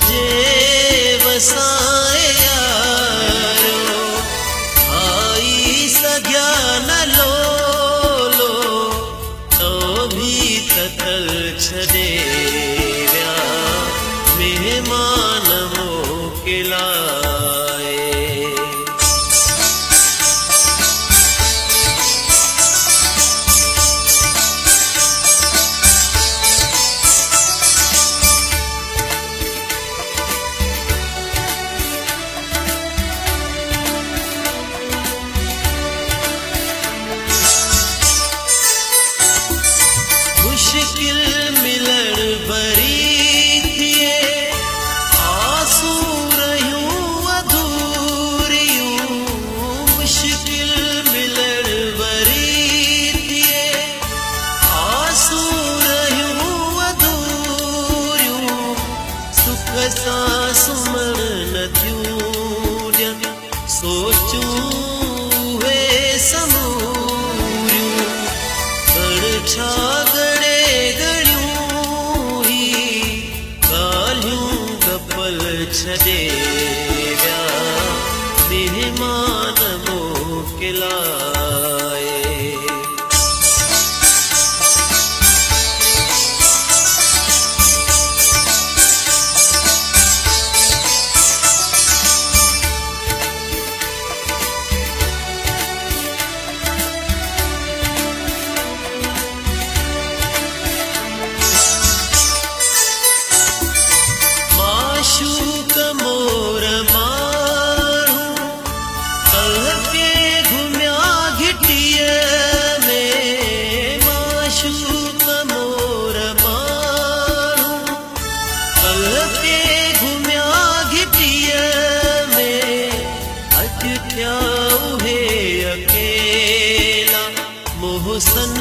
जे वसाए यारो आई सग्या न लो तो भी ततल छदे व्या मेहमान मोकिलाए। मुश्किल मिलण भरी थिए आंसू रहियूं अधूरियूं। मुश्किल मिलण भरी थिए आंसू रहियूं अधूरियूं। सुख सां सुम्हण न थियूं ॼण सोचूं उहे समूरियूं। घण छा छदे व्या मेहमान मोकिलाए। माशूक मोर माण्हू कल्ह के घुमिया घिटीअ में। माशूक मोर माण्हू कल्ह के घुमिया घिटीअ में। अॼु थिया उहे अकेला मोहसन